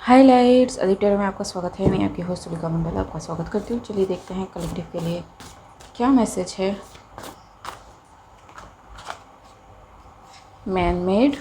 Highlights editor में आपका स्वागत है। मैं आपकी होस्ट सुलिका मंडल आपका स्वागत करती हूँ। चलिए देखते हैं कलेक्टिव के लिए क्या मैसेज है। मैन मेड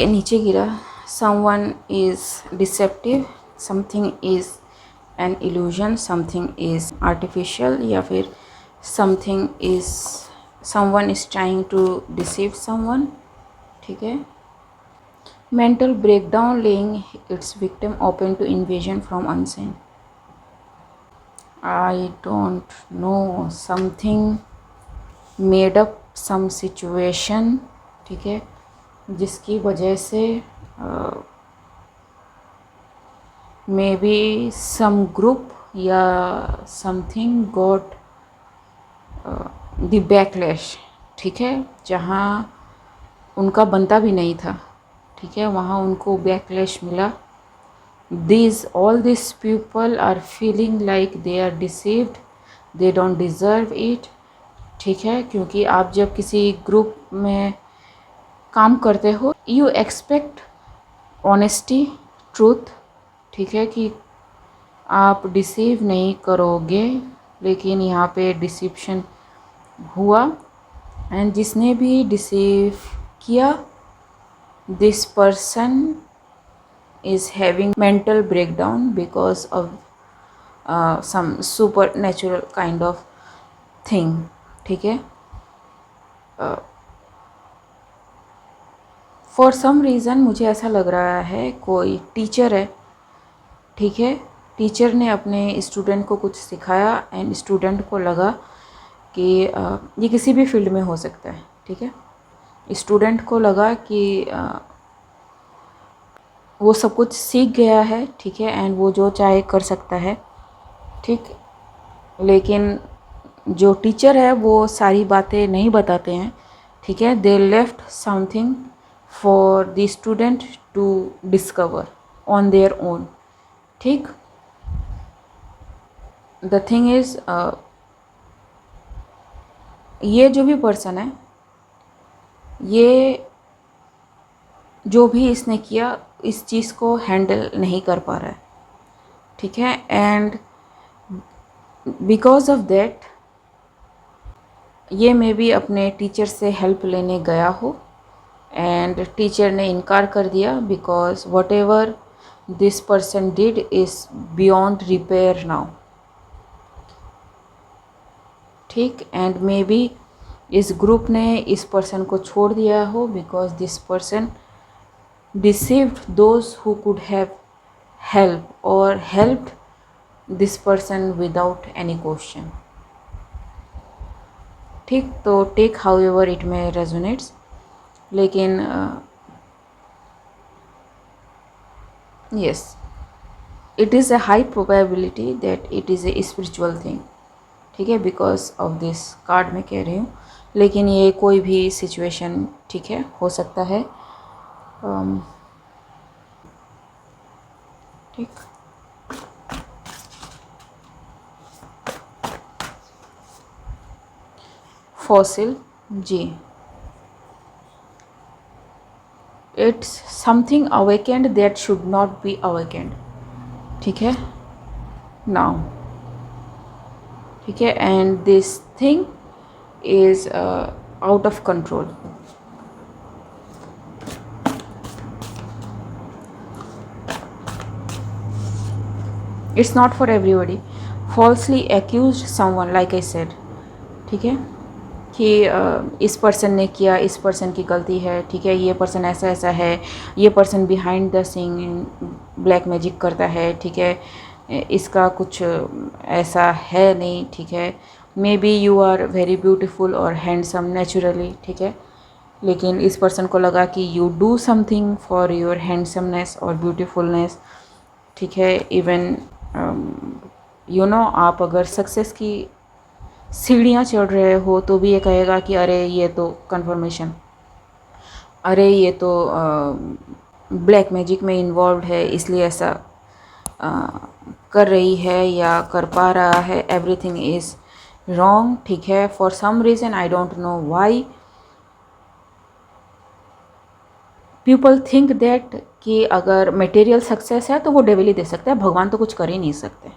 नीचे गिरा। Someone is deceptive, something is an illusion, something is artificial, या फिर someone is trying to deceive someone. ठीक है। Mental breakdown laying its victim open to invasion from unseen. I don't know, something made up some situation. ठीक है, जिसकी वजह से may be some group या समथिंग गॉट द बैकलैश। ठीक है, जहाँ उनका बनता भी नहीं था, ठीक है, वहाँ उनको बैकलैश मिला। All these people are feeling like they are deceived, they don't deserve it। ठीक है, क्योंकि आप जब किसी ग्रुप में काम करते हो यू एक्सपेक्ट ऑनेस्टी, ट्रूथ। ठीक है, कि आप डिसीव नहीं करोगे, लेकिन यहाँ पे डिसिप्शन हुआ। एंड जिसने भी डिसीव किया, this person is having mental breakdown because of some supernatural kind of thing। ठीक है, फॉर सम रीज़न मुझे ऐसा लग रहा है कोई टीचर है। ठीक है, टीचर ने अपने स्टूडेंट को कुछ सिखाया एंड स्टूडेंट को लगा कि ये किसी भी फील्ड में हो सकता है। ठीक है, स्टूडेंट को लगा कि वो सब कुछ सीख गया है। ठीक है, एंड वो जो चाहे कर सकता है। ठीक, लेकिन जो टीचर है वो सारी बातें नहीं बताते हैं। ठीक है, they left something for the student to discover on their own. ठीक, द थिंग इज़ ये जो भी पर्सन है, ये जो भी इसने किया इस चीज़ को हैंडल नहीं कर पा रहा है। ठीक है, एंड बिकॉज ऑफ दैट ये मे बी अपने टीचर से हेल्प लेने गया हो एंड टीचर ने इनकार कर दिया, because what ever this person did is beyond repair now. ठीक, एंड मे बी इस ग्रुप ने इस पर्सन को छोड़ दिया हो, because this person deceived those who could have helped or helped this person without any question। ठीक, तो take however it may resonates, लेकिन yes, it is a high probability that it is a spiritual thing। ठीक है, because of this card मैं कह रही हूँ, लेकिन ये कोई भी सिचुएशन, ठीक है, हो सकता है। ठीक, फॉसिल जी, it's something awakened that should not be awakened. ठीक है, नाउ। ठीक है, and this thing is out of control. It's not for everybody. Falsely accused someone, like I said. ठीक है, कि इस पर्सन ने किया, इस पर्सन की गलती है। ठीक है, ये पर्सन ऐसा ऐसा है, ये person behind the scene black magic करता है। ठीक है, इसका कुछ ऐसा है नहीं। ठीक है, maybe you are very beautiful और हैंडसम नेचुरली। ठीक है, लेकिन इस पर्सन को लगा कि you do something for your handsomeness और ब्यूटीफुलनेस। ठीक है, इवन यू नो, आप अगर सक्सेस की सीढ़ियाँ चढ़ रहे हो तो भी ये कहेगा कि अरे ये तो कन्फर्मेशन, अरे ये तो ब्लैक मैजिक में इन्वॉल्व है, इसलिए ऐसा कर रही है या कर पा रहा है। Everything is wrong. ठीक है, for some reason, I don't know why, people think that कि अगर मटेरियल सक्सेस है तो वो डेविल ही दे सकता है, भगवान तो कुछ कर ही नहीं सकते।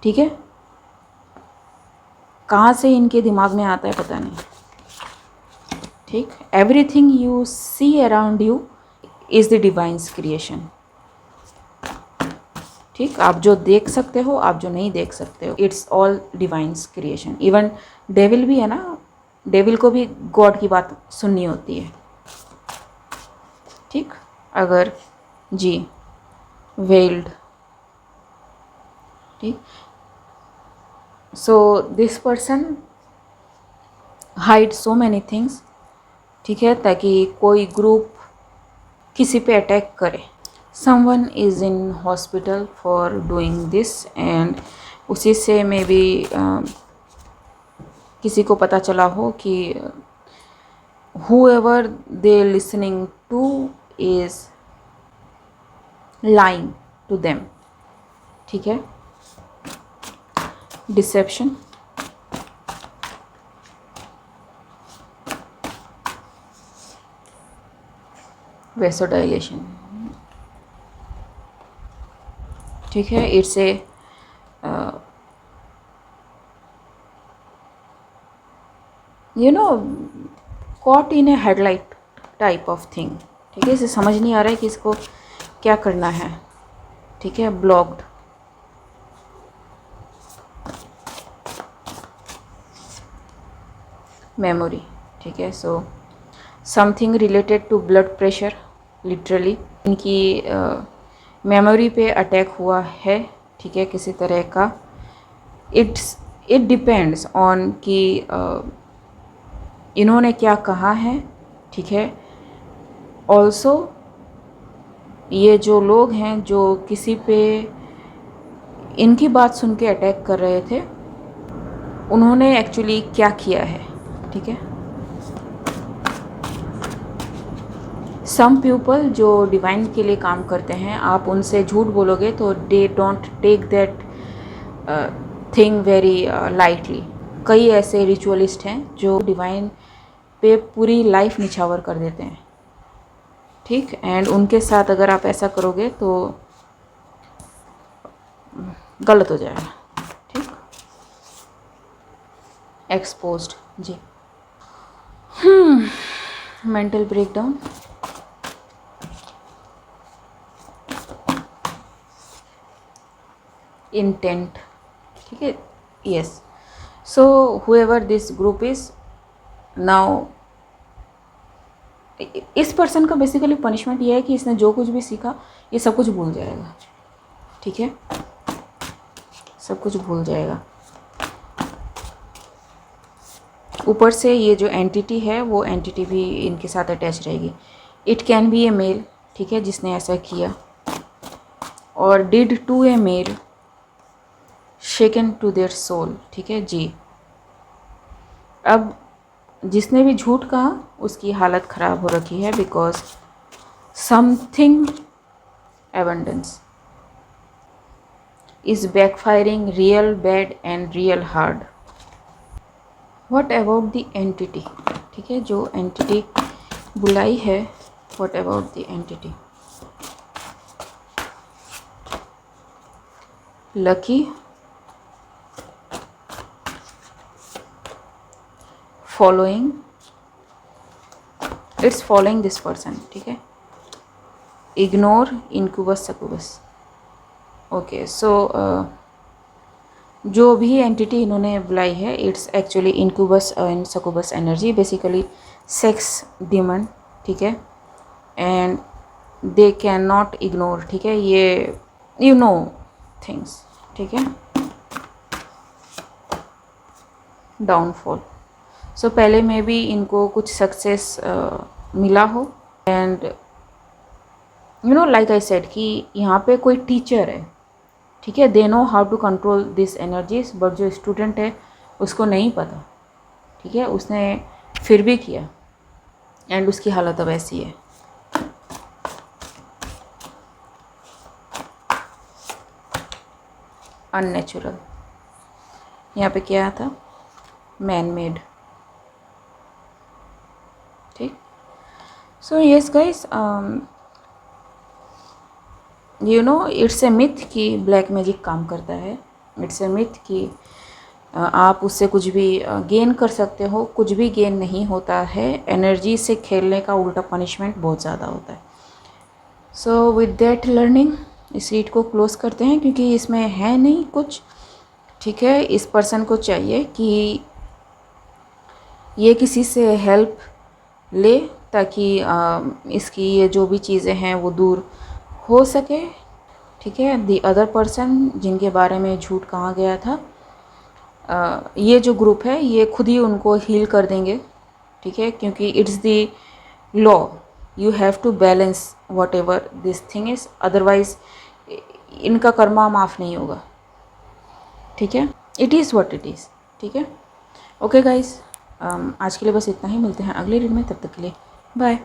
ठीक है, कहाँ से इनके दिमाग में आता है पता नहीं। ठीक, everything you see around you is the divine's creation. ठीक, आप जो देख सकते हो, आप जो नहीं देख सकते हो, it's all divine's creation. Even devil भी है ना, डेविल को भी गॉड की बात सुननी होती है। ठीक, अगर जी वेल्ड। ठीक, so this person hide so many things. ठीक है, ताकि कोई ग्रुप किसी पे अटैक करे। Someone is in hospital for doing this and उसी से मे बी किसी को पता चला हो कि whoever they listening to is lying to them। ठीक है, डिसेप्शन, वेसोडाइलेशन। ठीक है, it's a you know caught in a headlight type of thing. ठीक है, इसे समझ नहीं आ रहा है कि इसको क्या करना है। ठीक है, ब्लॉक्ड, मेमोरी। ठीक है, so something related to blood pressure, literally इनकी मेमोरी पे अटैक हुआ है। ठीक है, किसी तरह का। इट डिपेंड्स ऑन कि इन्होंने क्या कहा है। ठीक है, ऑल्सो ये जो लोग हैं जो किसी पे इनकी बात सुन के अटैक कर रहे थे, उन्होंने एक्चुअली क्या किया है। ठीक है, सम पीपल जो डिवाइन के लिए काम करते हैं, आप उनसे झूठ बोलोगे तो they don't take that thing very lightly. कई ऐसे रिचुअलिस्ट हैं जो डिवाइन पे पूरी लाइफ निछावर कर देते हैं। ठीक, एंड उनके साथ अगर आप ऐसा करोगे तो गलत हो जाएगा। ठीक, एक्सपोज्ड जी। Mental breakdown, intent. ठीक है, yes. So however this group is now, इस पर्सन का बेसिकली पनिशमेंट ये है कि इसने जो कुछ भी सीखा ये सब कुछ भूल जाएगा। ठीक है, सब कुछ भूल जाएगा। ऊपर से ये जो एंटिटी है वो एंटिटी भी इनके साथ अटैच रहेगी। It can be a male. ठीक है, जिसने ऐसा किया, और did to a male shaken to their soul. ठीक है जी। अब जिसने भी झूठ कहा उसकी हालत ख़राब हो रखी है, because something abundance is backfiring real bad and real hard. What about the entity. ठीक है, जो एंटिटी बुलाई है, what about the entity. Lucky, following, it's following this person. ठीक है, ignore, incubus, succubus. Okay, so जो भी एंटिटी इन्होंने बुलाई है, it's actually incubus and succubus energy, basically sex demon. ठीक है, and they can not ignore. ठीक है, ये यू नो थिंग्स। ठीक है, डाउनफॉल। सो पहले में भी इनको कुछ सक्सेस मिला हो, and you know like I said कि यहाँ पे कोई टीचर है। ठीक है, they know how to control this energies, but जो स्टूडेंट है उसको नहीं पता। ठीक है, उसने फिर भी किया एंड उसकी हालत अब ऐसी है। अननेचुरल, यहाँ पे क्या था, मैन मेड। ठीक, so yes guys, you know it's a myth कि ब्लैक मैजिक काम करता है। इट्स ए मिथ कि आप उससे कुछ भी गेन कर सकते हो। कुछ भी गेन नहीं होता है। एनर्जी से खेलने का उल्टा पनिशमेंट बहुत ज़्यादा होता है। सो विद दैट लर्निंग इस रीड को क्लोज करते हैं, क्योंकि इसमें है नहीं कुछ। ठीक है, इस पर्सन को चाहिए कि ये किसी से हेल्प ले, ताकि इसकी ये जो भी चीज़ें हैं वो दूर हो सके। ठीक है, दी अदर पर्सन जिनके बारे में झूठ कहा गया था, ये जो ग्रुप है ये खुद ही उनको हील कर देंगे। ठीक है, क्योंकि it's the law, you have to balance whatever this thing is, otherwise इनका कर्मा माफ़ नहीं होगा। ठीक है, it is what it is. ठीक है, ओके गाइस, आज के लिए बस इतना ही। मिलते हैं अगले रीड में, तब तक के लिए बाय।